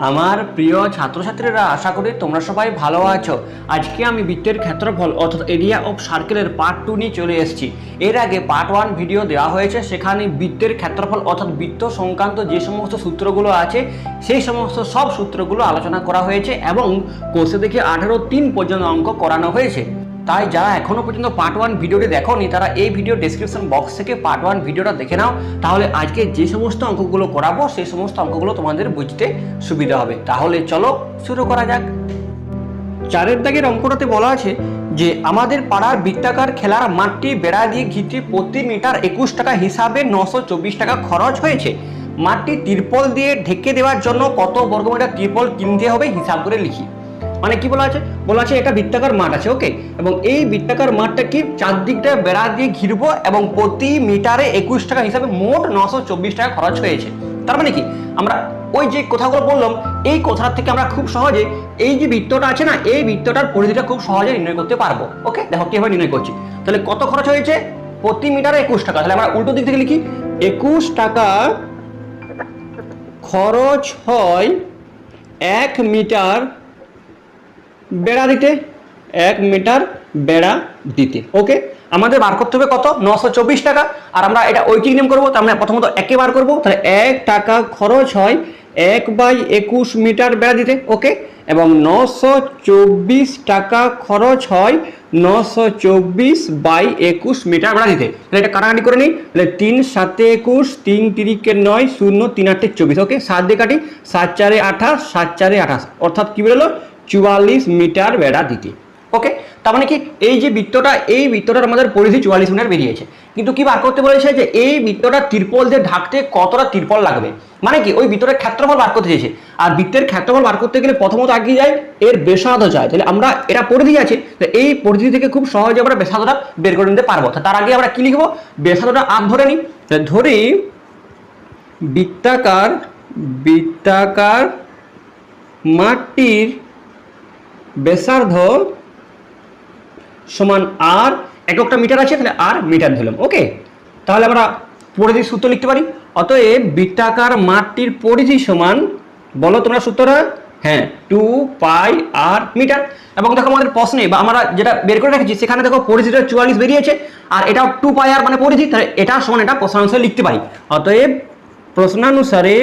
আমার প্রিয় ছাত্রছাত্রীরা, আশা করি তোমরা সবাই ভালো আছো। আজকে আমি বৃত্তের ক্ষেত্রফল অর্থাৎ এরিয়া অফ সার্কেলের পার্ট 2 নিয়ে চলে এসেছি। এর আগে পার্ট 1 ভিডিও দেওয়া হয়েছে, সেখানে বৃত্তের ক্ষেত্রফল অর্থাৎ বৃত্ত সংক্রান্ত যে সমস্ত সূত্রগুলো আছে সেই সমস্ত সব সূত্রগুলো আলোচনা করা হয়েছে এবং কোর্সে দেখে 18-3 পর্যন্ত অঙ্ক করানো হয়েছে। তাই যারা এখনো পর্যন্ত পার্ট 1 ভিডিওটি দেখোনি তারা এই ভিডিও ডেসক্রিপশন বক্স থেকে পার্ট 1 ভিডিওটা দেখে নাও, তাহলে আজকে যে সমস্ত অঙ্কগুলো করাবো সেই সমস্ত অঙ্কগুলো তোমাদের বুঝতে সুবিধা হবে। তাহলে চলো শুরু করা যাক। 4 দাগের অঙ্কটাতে বলা আছে যে আমাদের পাড়ার বৃত্তাকার খেলার মাঠটি বেড়া দিয়ে ঘিরতে প্রতি মিটার 21 টাকা হিসাবে 924 টাকা খরচ হয়েছে। মাঠটি তিরপল দিয়ে ঢেকে দেওয়ার জন্য কত বর্গমিটার তিরপল কিনতে হবে হিসাব করে লিখি। মানে কি বলা আছে এটা বৃত্তাকার মাঠ আছে, ওকে, এবং এই বৃত্তাকার মাঠটা কি চারদিকটা বেড়া দিয়ে ঘিরবো এবং প্রতি মিটারে 21 টাকা হিসাবে মোট 924 টাকা খরচ হয়েছে। তার মানে কি আমরা ওই যে কথাগুলো বললাম এই কথা থেকে আমরা খুব সহজে এই যে বৃত্তটা আছে না, এই বৃত্তটার পরিধিটা খুব সহজে নির্ণয় করতে পারবো। ওকে, দেখো কিভাবে নির্ণয় করছি। তাহলে কত খরচ হয়েছে? প্রতি মিটারে 21 টাকা। তাহলে আমরা উল্টো দিক থেকে লিখি, 21 টাকা খরচ হয় 1 মিটার বেড়া দিতে, 1 মিটার বেড়া দিতে। ওকে, আমাদের বার করতে হবে কত? 924 টাকা। আর আমরা এটা ঐকিক নিয়ম করবো, তার মানে প্রথমত একে বার করবো। তাহলে 1 টাকা খরচ হয় 1/21 মিটার বেড়া দিতে। ওকে, এবং 924 টাকা খরচ হয় 924/21 মিটার বেড়া দিতে। তাহলে এটা কাটাকাটি করে নিই। তাহলে 3 7 21, 3 3 9, 0 3 8 24। ওকে, 7 দিয়ে কাটি, 7 4 28, 7 4 28, অর্থাৎ কি বেরোলো? 44 মিটার বেড়া দিতে। ওকে, তার মানে কি এই যে বৃত্তটা, এই বৃত্তটার আমাদের পরিধি 44 মিটার বেরিয়েছে। কিন্তু কি বার করতে বলেছে যে এই বৃত্তটা তিরপল দিয়ে ঢাকতে কতটা তিরপল লাগবে, মানে কি ওই বৃত্তের ক্ষেত্রফল বার করতে চেয়েছে। আর বৃত্তের ক্ষেত্রফল বার করতে গেলে প্রথমত আগে যায় এর ব্যাসার্ধ চাই। তাহলে আমরা এটা পরিধি আছে, এই পরিধি থেকে খুব সহজে আমরা ব্যাসার্ধটা বের করে নিতে পারবো। তার আগে আমরা কি লিখবো? ব্যাসার্ধটা আর ধরে নিই। ধরি বৃত্তাকার মাঠটির ব্যাসার্ধ সমান আর, এককটা মিটার আছে তাহলে আর মিটার ধরলাম। ওকে, তাহলে আমরা পরিধির সূত্র লিখতে পারি। অতএব বৃত্তাকার মাঠটির পরিধি সমান, বলো তোমরা সূত্রটা? হ্যাঁ, 2 পাই আর মিটার। এবং দেখো আমাদের প্রশ্নে বা আমরা যেটা বের করে রেখেছি সেখানে দেখো পরিধিটা 44 বেরিয়েছে, আর এটা 2 পাই আর মানে পরিধি, তাহলে এটা সমান এটা প্রশ্নানুসারে লিখতে পারি। অতএব প্রশ্নানুসারে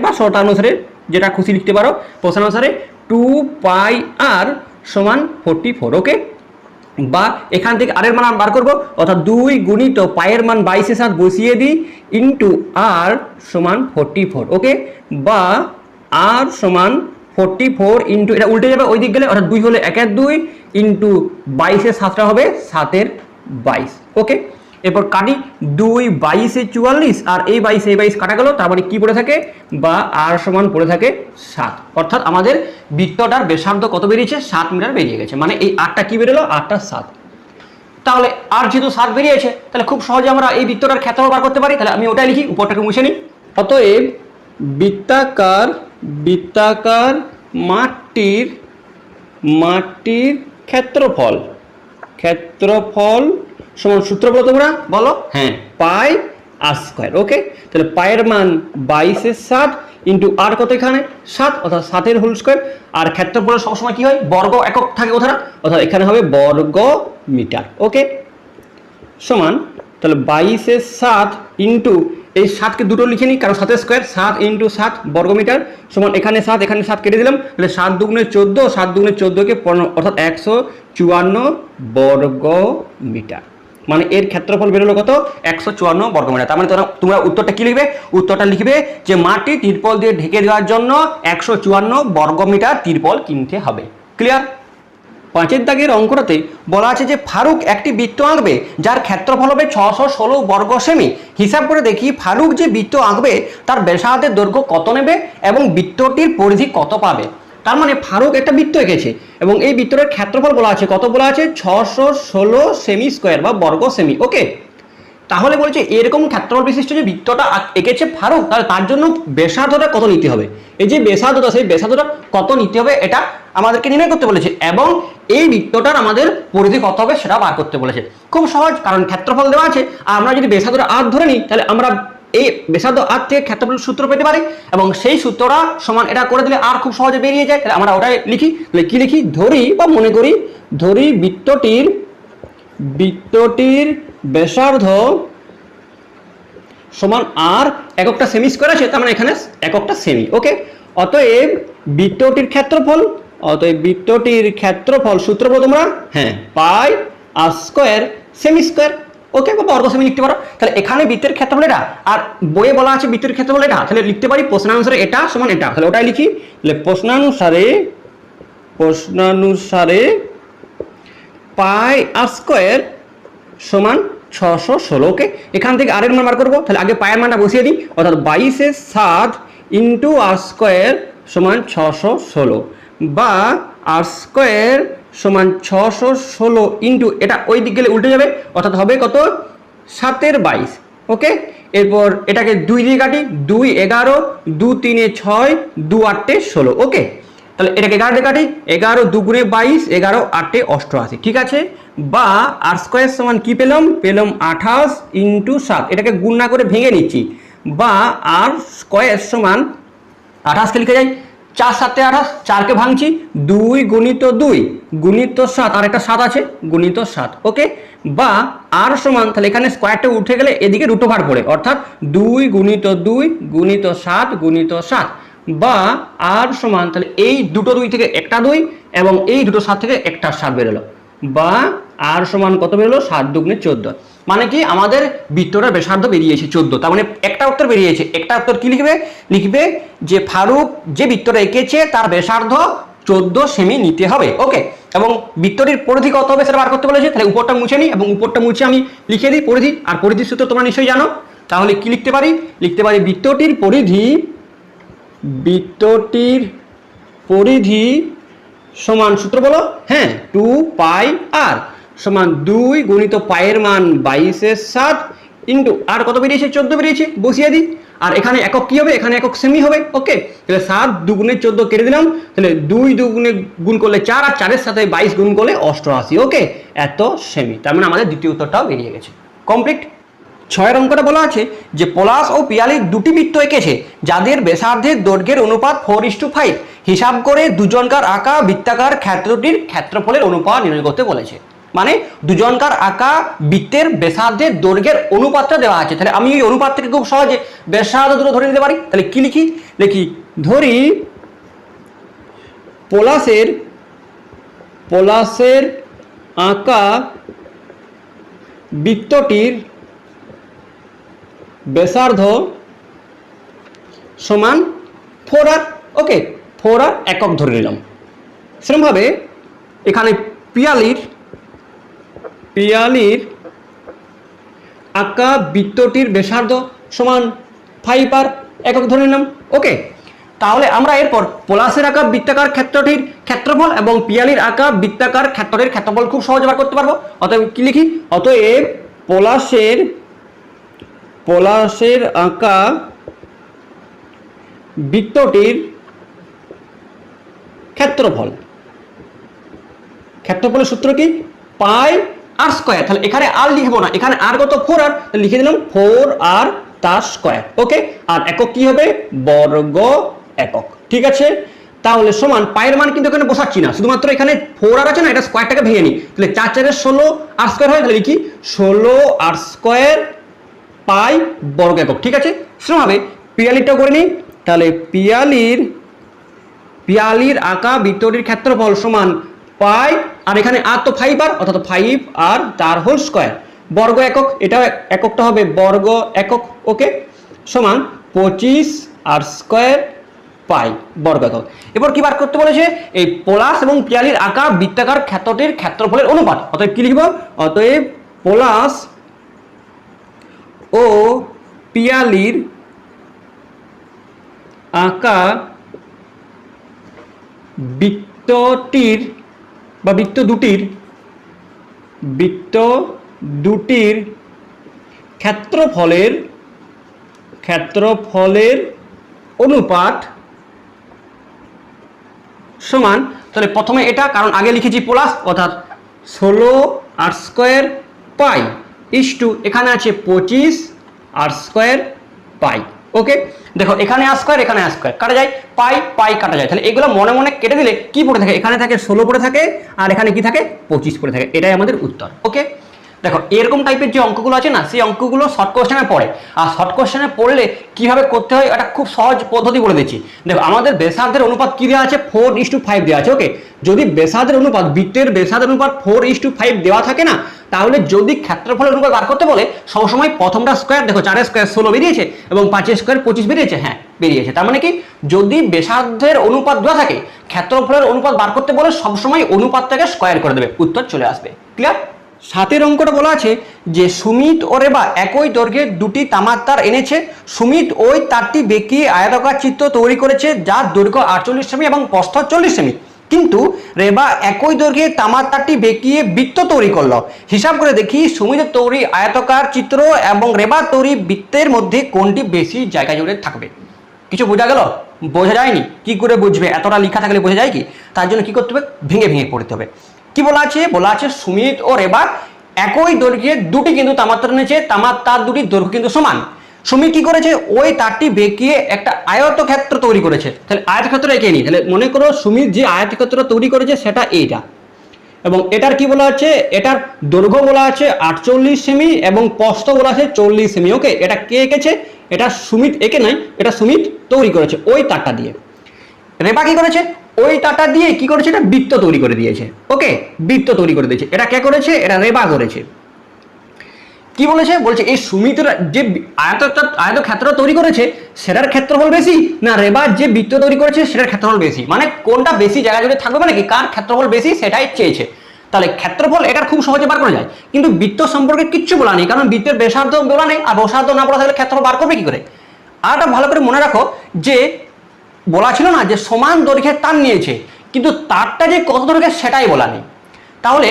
বা শর্তানুসারে যেটা খুশি লিখতে পারো, প্রশ্নানুসারে 2 পাই আর সমান 44। ওকে, বা এখান থেকে আর এর মান বার করবো, অর্থাৎ 2 গুণিত পায়ের মান 22-এর সাথে বসিয়ে দিই ইন্টু আর সমান 44। ওকে, বা আর সমান 44 ইন্টু, এটা উল্টে যাবে ওই দিক গেলে, অর্থাৎ 2 হলে 1 এর 2 ইন্টু 22-এর 7টা হবে 7-এর 22। ওকে, এরপর কাটি, 2 22-এ 44 আর এই 22 কাটা গেল, তার মানে কি পড়ে থাকে? বা আর সমান পড়ে থাকে 7। অর্থাৎ আমাদের বৃত্তটার ব্যাসার্ধ কত বেরিয়েছে? 7 মিটার বেরিয়ে গেছে। মানে এই 8টা কি বেরোলো? 8টা 7। তাহলে আর যেহেতু 7 বেরিয়েছে তাহলে খুব সহজে আমরা এই বৃত্তটার ক্ষেত্রফল বার করতে পারি। তাহলে আমি ওটাই লিখি, উপরটাকে মুছে নিই। অতএব বৃত্তাকার মাঠটির ক্ষেত্রফল সমান সূত্র বলো তোমরা, বলো? হ্যাঁ, পাই আর স্কয়ার। ওকে, তাহলে পায়ের মান 22-এর 7 ইন্টু আর কত এখানে 7, অর্থাৎ 7-এর হোল স্কয়ার। আর ক্ষেত্রফলের সবসময় কি হয়? বর্গ একক থাকে ওখানে, অর্থাৎ এখানে হবে বর্গ মিটার। ওকে, সমান তাহলে 22-এর 7 ইন্টু এই 7কে দুটো লিখে নিই, কারণ 7-এর স্কয়ার, 7 ইন্টু 7 বর্গ মিটার সমান এখানে 7 এখানে 7 কেটে দিলাম। তাহলে 7 দুগুণে 14, 7 দুগুণে 14কে 15, অর্থাৎ 154 বর্গ মিটার। মানে এর ক্ষেত্রফল বেরোলো কত? 154 বর্গ মিটার। তার মানে তোমরা উত্তরটা কি লিখবে? উত্তরটা লিখবে যে মাঠটি তিরপল দিয়ে ঢেকে দেওয়ার জন্য 154 বর্গ মিটার তিরপল কিনতে হবে। ক্লিয়ার? 5 দাগের অঙ্কটাতে বলা আছে যে ফারুক একটি বৃত্ত আঁকবে যার ক্ষেত্রফল হবে 616 বর্গ সেমি। হিসাব করে দেখি ফারুক যে বৃত্ত আঁকবে তার ব্যাসার্ধের দৈর্ঘ্য কত নেবে এবং বৃত্তটির পরিধি কত পাবে। তার মানে ফারুক একটা বৃত্ত এঁকেছে এবং এই বৃত্তের ক্ষেত্রফল বলা আছে কত? বলা আছে 616 সেমি স্কোয়ার বা বর্গ সেমি। ওকে, তাহলে বলছে এরকম ক্ষেত্রফল বিশিষ্ট যে বৃত্তটা এঁকেছে ফারুক, তাহলে তার জন্য ব্যাসার্ধটা কত নিতে হবে? এই যে ব্যাসার্ধটা, সেই ব্যাসার্ধটা কত নিতে হবে এটা আমাদেরকে নির্ণয় করতে বলেছে, এবং এই বৃত্তটার আমাদের পরিধি কত হবে সেটা বার করতে বলেছে। খুব সহজ, কারণ ক্ষেত্রফল দেওয়া আছে আর আমরা যদি ব্যাসার্ধটা আর ধরে নিই তাহলে আমরা এই ব্যাসার্ধ আর থেকে ক্ষেত্রফল সূত্র পেতে পারি, এবং সেই সূত্রটা সমান এটা করে দিলে আর খুব সহজে বেরিয়ে যায়। তাহলে আমরা ওটাই লিখি। তাহলে কি লিখি? ধরি বা মনে করি, ধরি বৃত্তটির ব্যাসার্ধ সমান আর এককটা সেমি স্কয়ার আছে, তার মানে এখানে এককটা সেমি। ওকে, অতএব বৃত্তটির ক্ষেত্রফল সূত্র বলো তোমরা, হ্যাঁ, পাই আর স্কয়ার সেমি স্কয়ার। ওকে, বা বর্গ সেমি লিখতে পারো। তাহলে এখানে বৃত্তের ক্ষেত্রফল এটা, আর বইয়ে বলা আছে বৃত্তের ক্ষেত্রফল এটা, তাহলে লিখতে পারি প্রশ্নানুসারে এটা সমান এটা। তাহলে ওটাই লিখি। তাহলে প্রশ্নানুসারে পাই আর স্কয়ার সমান 616। ওকে, এখান থেকে আর এর মান বার করবো। তাহলে আগে পায়ের মানটা বসিয়ে দিই, অর্থাৎ 22/7 ইন্টু আর স্কোয়ার সমান 616, বা আর স্কোয়ার সমান 616 ইন্টু এটা ওই দিক গেলে উল্টে যাবে, অর্থাৎ হবে কত? 7/22। ওকে, এরপর এটাকে 2 দিয়ে কাটি, 2 11, 2 3 6, 2 8 16। ওকে, তাহলে এটাকে 11 দিয়ে কাটি, 11 2 গুণে 22, 11 8 88। ঠিক আছে, বা আর স্কোয়ার সমান কি পেলাম? 28 ইন্টু 7। এটাকে গুণ না করে ভেঙে নিচ্ছি, বা আর স্কোয়ার সমান 28কে লিখে যাই 4 7 28, 4কে ভাঙছি, 2 গুণিত 2 গুণিত 7, আর একটা 7 আছে গুণিত 7। ওকে, বা আর সমান, তাহলে এখানে স্কোয়ারটা উঠে গেলে এদিকে রুট ওভার পড়ে, অর্থাৎ 2 গুণিত 2 গুণিত 7 গুণিত 7, বা আর সমান, তাহলে এই দুটো 2 থেকে একটা 2 এবং এই দুটো 7 থেকে একটা 7 বেরোলো, বা আর সমান কত বেরোলো? 7 দুগুণে 14। মানে কি আমাদের বৃত্তটার ব্যাসার্ধ বেরিয়েছে 14। তার মানে একটা উত্তর বেরিয়েছে। একটা উত্তর কি লিখবে? লিখবে যে ফারুক যে বৃত্তটা এঁকেছে তার ব্যাসার্ধ 14 সেমি নিতে হবে। ওকে, এবং বৃত্তটির পরিধি কত হবে সেটা বার করতে বলেছে। তাহলে উপরটা মুছে নিই, এবং উপরটা মুছে আমি লিখে দিই পরিধি। আর পরিধির সূত্র তোমরা নিশ্চয়ই জানো। তাহলে কি লিখতে পারি? লিখতে পারি বৃত্তটির পরিধি সমান, সূত্র বলো, হ্যাঁ, 2 পাই আর সমান 2 গুণিত পায়ের মান 22/7 ইন্টু আর কত বেরিয়েছে? 14 বেরিয়েছে, বসিয়ে দিই। আর এখানে একক কি হবে? এখানে একক সেমি হবে। ওকে, তাহলে 7 2 14 কেটে দিলাম। তাহলে 2 2 গুণ করলে 4, আর 4-এর সাথে 22 গুণ করলে 88। ওকে, এত সেমি। তার মানে আমাদের দ্বিতীয় উত্তরটাও বেরিয়ে গেছে। কমপ্লিট। 6 অঙ্কটা বলা আছে যে পলাশ ও পিয়ালি দুটি বৃত্ত এঁকেছে যাদের ব্যাসার্ধের দৈর্ঘ্যের অনুপাত 4:5। হিসাব করে দুজনকার আঁকা বৃত্তাকার ক্ষেত্রটির ক্ষেত্রফলের অনুপাত নির্ণয় করতে বলেছে। মানে দুজনকার আঁকা বৃত্তের ব্যাসার্ধের দৈর্ঘ্যের অনুপাতটা দেওয়া আছে। তাহলে আমি এই অনুপাত থেকে খুব সহজে ব্যাসার্ধ দুটো ধরে নিতে পারি। তাহলে কি লিখি? ধরি পলাশের আঁকা বৃত্তটির ব্যাসার্ধ সমান 4r। ওকে, 4r একক ধরে নিলাম। সেরকমভাবে এখানে পিয়ালির আঁকা বৃত্তটির ব্যাসার্ধ সমান 5r একক ধরে নিলাম। ওকে, তাহলে আমরা এরপর পলাশের আঁকা বৃত্তাকার ক্ষেত্রটির ক্ষেত্রফল এবং পিয়ালির আঁকা বৃত্তাকার ক্ষেত্রটির ক্ষেত্রফল খুব সহজে বার করতে পারবো। অতএব কি লিখি? অতএব পলাশের আঁকা বৃত্তটির ক্ষেত্রফলের সূত্র কি? পাই আর স্কয়ার। তাহলে এখানে আর লিখবো না, এখানে আর কত? 4r, লিখে দিলাম 4r তার স্কয়ার। ওকে, আর একক কি হবে? বর্গ একক। ঠিক আছে, তাহলে সমান পায়ের মান কিন্তু এখানে বসাচ্ছি না, শুধুমাত্র এখানে 4r আছে না, এটা স্কয়ারটাকে ভেঙে নিই। তাহলে 4 4 16 আর স্কয়ার হয়, তাহলে লিখি 16r স্কয়ার পাই বর্গ একক। ঠিক আছে, সেরকমভাবে পিয়ালিরটাও করে নিই। তাহলে পিয়ালির আঁকা বৃত্তটির ক্ষেত্রফল সমান পাই, আর এখানে আর তো 5r, অর্থাৎ 5r তার হোল স্কয়ার বর্গ একক। এটা এককটা হবে বর্গ একক। ওকে, সমান 25r স্কয়ার পাই বর্গ একক। এবার কি বার করতে বলেছে? এই পলাশ এবং পিয়ালির আঁকা বৃত্তাকার ক্ষেত্রটির ক্ষেত্রফলের অনুপাত। অতএব কি লিখব? অতএব পলাশ ও পিয়ালির আঁকা বৃত্ত দুটির ক্ষেত্রফলের অনুপাত সমান, তাহলে প্রথমে এটা, কারণ আগে লিখেছি পলাশ, অর্থাৎ 16r square pi is to এখানে আছে 25r স্কয়ার পাই। ওকে, দেখো এখানে আর স্কয়ার এখানে আর স্কয়ার কাটা যায়, পাই পাই কাটা যায়, তাহলে এগুলো মনে মনে কেটে দিলে কি পড়ে থাকে, এখানে থাকে 16 পড়ে থাকে আর এখানে কি থাকে 25 পড়ে থাকে, এটাই আমাদের উত্তর। ওকে, দেখো এরকম টাইপের যে অঙ্কগুলো আছে না, সেই অঙ্কগুলো শর্ট কোশ্চেনে পড়ে, আর শর্ট কোশ্চেনে পড়লে কিভাবে করতে হয় এটা খুব সহজ পদ্ধতি বলে দিচ্ছি। দেখো আমাদের ব্যাসার্ধের অনুপাত কি দেওয়া আছে, 4:5 দেওয়া আছে। ওকে, যদি ব্যাসার্ধের অনুপাত, বৃত্তের ব্যাসার্ধের অনুপাত 4:5 দেওয়া থাকে না, তাহলে যদি ক্ষেত্রফলের অনুপাত বার করতে বলে সবসময় প্রথমটা স্কয়ার, দেখো 4 স্কয়ার 16 বেরিয়েছে এবং 5 স্কয়ার 25 বেরিয়েছে, হ্যাঁ বেরিয়েছে। তার মানে কি, যদি ব্যাসার্ধের অনুপাত দেওয়া থাকে, ক্ষেত্রফলের অনুপাত বার করতে বলে সবসময় অনুপাতটাকে স্কয়ার করে দেবে, উত্তর চলে আসবে। ক্লিয়ার? 7 অঙ্কটা বলা আছে যে সুমিত ও রেবা একই দৈর্ঘ্যের দুটি তামার তার এনেছে। সুমিত ওই তারটি বেঁকিয়ে আয়তাকার চিত্র তৈরি করেছে যার দৈর্ঘ্য 48 সেমি এবং প্রস্থ 40 সেমি, কিন্তু রেবা একই দৈর্ঘ্যের তামার তারটি বেঁকিয়ে বৃত্ত তৈরি করলো। হিসাব করে দেখি সুমিতের তৈরি আয়তাকার চিত্র এবং রেবার তৈরি বৃত্তের মধ্যে কোনটি বেশি জায়গা জুড়ে থাকবে। কিছু বোঝা গেল? বোঝা যায়নি? কি করে বুঝবে? এতটা লেখা থাকলে বোঝা যায় কি? তার জন্য কি করতে হবে, ভেঙে ভেঙে পড়তে হবে। কি বলা আছে, বলা আছে সুমিত ও রেবা একই দৈর্ঘ্যের দুটি কিন্তু তামার তার এনেছে, তামার তার দুটির দৈর্ঘ্য কিন্তু সমান। সুমিত কি করেছে, ওই তারটি বেঁকিয়ে একটা আয়তক্ষেত্র তৈরি করেছে। তাহলে আয়তক্ষেত্র এঁকে নি, তাহলে মনে করো সুমিত যে আয়তক্ষেত্র তৈরি করেছে সেটা এইটা, এবং এটার কি বলা আছে, এটার দৈর্ঘ্য বলা আছে 48 সেমি এবং প্রস্থ বলা আছে 40 সেমি। ওকে, এটা কে এঁকেছে, এটা সুমিত এঁকে নাই, এটা সুমিত তৈরি করেছে ওই তারটা দিয়ে। রেবা কি করেছে, ওই তারটা দিয়ে কি করেছে, এটা বৃত্ত তৈরি করে দিয়েছে। ওকে, বৃত্ত তৈরি করে দিয়েছে। এটা কে করেছে, এটা রেবা করেছে। কি বলেছে, বলছে এই সুমিতের যে আয়তক্ষেত্র তৈরি করেছে সেটার ক্ষেত্রফল বেশি না রেবার যে বৃত্ত তৈরি করেছে সেটার ক্ষেত্রফল বেশি, মানে কোনটা বেশি জায়গা জুড়ে থাকবে, মানে কি কার ক্ষেত্রফল বেশি সেটাই চেয়েছে। তাহলে ক্ষেত্রফল এটার খুব সহজে বার করা যায়, কিন্তু বৃত্ত সম্পর্কে কিচ্ছু বলা নেই, কারণ বৃত্তের ব্যাসার্ধ বলা নেই, আর ব্যাসার্ধ না বলা থাকলে ক্ষেত্রফল বার করবে কি করে। আর এটা ভালো করে মনে রাখো যে বলা ছিল না যে সমান দৈর্ঘ্যের তার নিয়েছে, কিন্তু তারটা যে কত দৈর্ঘ্যের সেটাই বলা নেই। তাহলে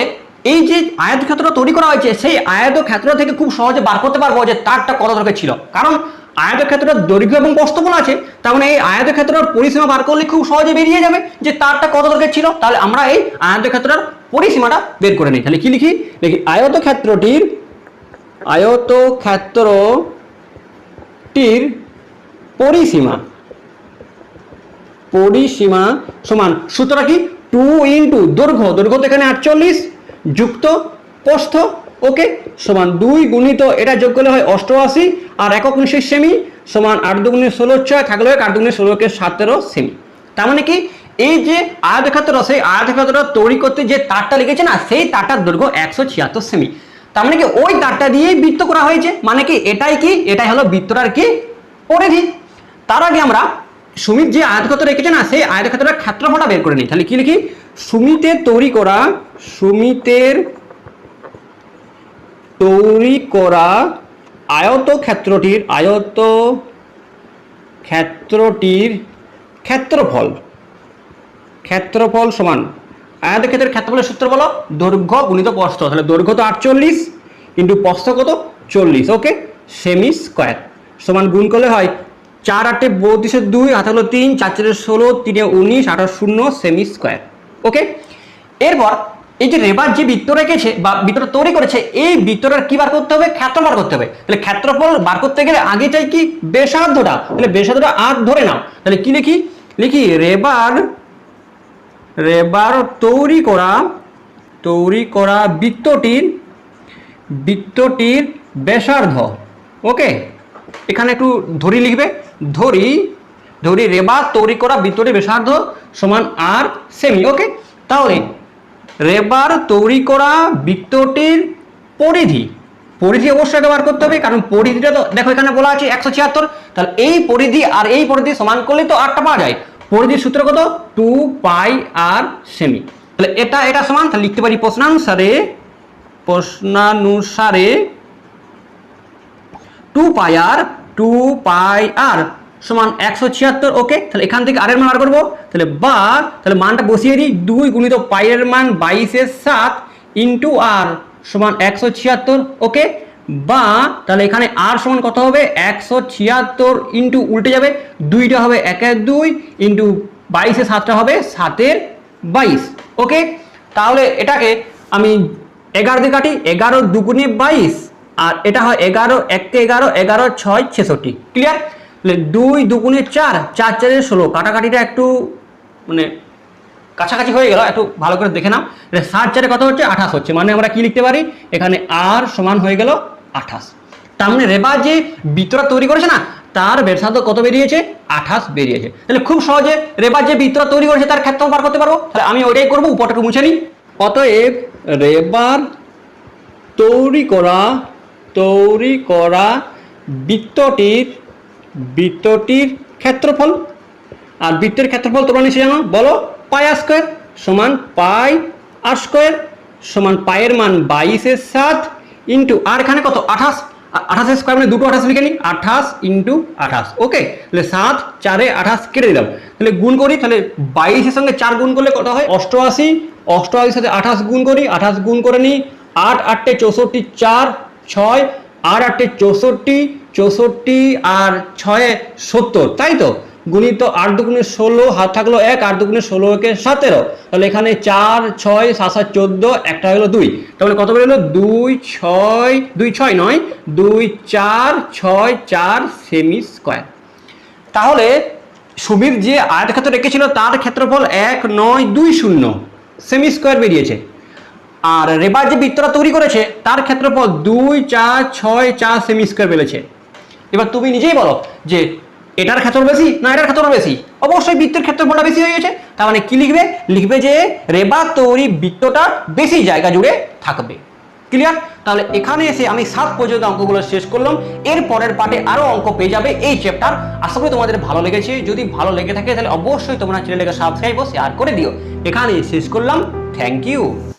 এই যে আয়তক্ষেত্র তৈরি করা হয়েছে সেই আয়তক্ষেত্র থেকে খুব সহজে বার করতে পারবো যে তারটা কত দৈর্ঘ্য ছিল, কারণ আয়তক্ষেত্রের দৈর্ঘ্য এবং প্রস্থ বলা আছে। তার মানে এই আয়তক্ষেত্রের পরিসীমা বার করলে খুব সহজে বেরিয়ে যাবে যে তারটা কত দৈর্ঘ্যের ছিল। তাহলে আমরা এই আয়তক্ষেত্রের পরিসীমাটা বের করে নিই। তাহলে কি লিখি, দেখি আয়তক্ষেত্রটির পরিসীমা সমান সূত্রটা কি, 2 ইন্টু দৈর্ঘ্য, দৈর্ঘ্য তো এখানে 48 যুক্ত প্রস্থ, ওকে, সমান 2 গুণিত এটা যোগ করলে হয় 88 আর 1 সেমি সমান 8 দুগুণে 16 6 থাকলে 8 দুগুণে 16 কে 17 সেমি। তার মানে কি, এই যে আয়তক্ষেত্র সেই আয়তক্ষেত্র তৈরি করতে যে তারটা লিখেছে না সেই তারটার দৈর্ঘ্য 176 সেমি। তার মানে কি ওই তারটা দিয়েই বৃত্ত করা হয়েছে, মানে কি এটাই হলো বৃত্তটার কি পরিধি। তার আগে আমরা সুমিত যে আয়তক্ষেত্র রেখেছে না সেই আয়তক্ষেত্রের ক্ষেত্রফলটা বের করে নিই। তাহলে কি লিখি, সুমিতের তৈরি করা আয়তক্ষেত্রটির ক্ষেত্রফল সমান আয়তক্ষেত্রের ক্ষেত্রফলের সূত্র বলো, দৈর্ঘ্য গুণিত প্রস্থ। তাহলে দৈর্ঘ্য তো 48 কিন্তু প্রস্থ কত 40, ওকে, সেমি স্কয়ার সমান গুণ করলে হয় 4 8 32 2 হাতে হলো 3 4 4 16 3 19 18 0 সেমি স্কয়ার। ওকে, এরপর এই যে রেবার যে বৃত্ত রেখেছে বা বৃত্ত তৈরি করেছে এই বৃত্তটার কি বার করতে হবে, ক্ষেত্রফল বার করতে হবে। তাহলে ক্ষেত্রফল বার করতে গেলে আগে চাই কি ব্যাসার্ধটা, তাহলে ব্যাসার্ধটা 8 ধরে নাও। তাহলে কি লিখি রেবার তৈরি করা বৃত্তটির ব্যাসার্ধ। ওকে, এখানে একটু ধরি লিখবে, ধরি রেবার তৈরি করা বৃত্তটির ব্যাসার্ধ সমান আর সেমি। ওকে, তাহলে রেবার তৈরি করা বৃত্তটির পরিধি অবশ্যই বার করতে হবে, কারণ পরিধিটা তো দেখো এখানে বলা আছে 176, তাহলে এই পরিধি আর এই পরিধি সমান করলে তো আরটা পাওয়া যায়। পরিধির সূত্র কত, 2 পাই আর সেমি। তাহলে এটা সমান, তাহলে লিখতে পারি প্রশ্নানুসারে 2 পাই আর সমান 176। ওকে, তাহলে এখান থেকে আর এর মান বার করবো, তাহলে মানটা বসিয়ে দিই, 2 গুণিত পাই এর মান 22/7 ইন্টু আর সমান 176। ওকে, বা তাহলে এখানে আর সমান কত হবে, 176 ইন্টু উল্টে যাবে 2টা হবে 1 2 ইন্টু 22/7টা হবে 7 22। ওকে, তাহলে এটাকে আমি 11 দিয়ে কাটি, 11 2 গুণে 22 আর এটা হয় 11, 1 11, 11 6 66। ক্লিয়ার? 2 2 4, 4 4 16, কাটাকাটিটা একটু মানে কাছাকাছি হয়ে গেল, একটু ভালো করে দেখে নাও। 7 4 কত হচ্ছে? 28 হচ্ছে। মানে আমরা কি লিখতে পারি এখানে আর সমান হয়ে গেল 28। তার মানে রেবা যে বৃত্তটা তৈরি করেছে না, তার ব্যাসার্ধ কত বেরিয়েছে? 28 বেরিয়েছে। তাহলে খুব সহজে রেবা যে বৃত্তটা তৈরি করেছে তার ক্ষেত্রফল বার করতে পারবো। তাহলে আমি ওইটাই করবো, উপরটাকে মুছে নিই। অতএব রেবার তৈরি করা বৃত্তটির ক্ষেত্রফল, আর বৃত্তের ক্ষেত্রফল তোমরা নিশ্চয়ই জানো, বলো পাই আর স্কোয়ার সমান পাই আর স্কোয়ার সমান পায়ের মান 22/7 ইন্টু আর এখানে কত? 28। 28 স্কোয়ার মানে দুটো 28 লিখে নিই, 28 ইন্টু 28। ওকে, তাহলে 7 4 28 কেটে দিলাম। তাহলে গুণ করি, তাহলে 22-এর সঙ্গে 4 গুণ করলে কত হয়? 88। 88 সাথে 28 গুণ করি, 28 গুণ করে নিই। 8 8 64, 4 6, 8 8 64, 64 আর 6 70, তাই তো? গুণিত 8 2 16, হাত থাকলো 1, 8 2 16 কে 17। তাহলে এখানে 4 6 7 7 14, একটা হলো 2। তাহলে কত বেরোলো? 2 6 2 6 নয়, 2 4 6 4 সেমি স্কোয়ার। তাহলে সুবীর যে আয়তক্ষেত্র রেখেছিল তার ক্ষেত্রফল 1920 সেমি স্কোয়ার বেরিয়েছে। আর রেবার যে বৃত্তটা তৈরি করেছে তার ক্ষেত্রফল 2 4 6 4 সেমি স্কোয়ার বেরিয়েছে। এবার তুমি নিজেই বলো যে এটার ক্ষেত্রফল বেশি না এটার ক্ষেত্রফল বেশি? অবশ্যই বৃত্তের ক্ষেত্রফলটা বেশি হয়ে গেছে। তার মানে কি লিখবে? লিখবে যে রেবার তৈরি বৃত্তটা বেশি জায়গা জুড়ে থাকবে। ক্লিয়ার? তাহলে এখানে এসে আমি 7 পর্যন্ত অঙ্কগুলো শেষ করলাম। এর পরের পার্টে আরো অঙ্ক পেয়ে যাবে এই চ্যাপ্টার। আশা করি তোমাদের ভালো লেগেছে। যদি ভালো লেগে থাকে তাহলে অবশ্যই তোমরা চ্যানেলটাকে সাবস্ক্রাইব ও শেয়ার করে দিও। এখানে শেষ করলাম। Thank you.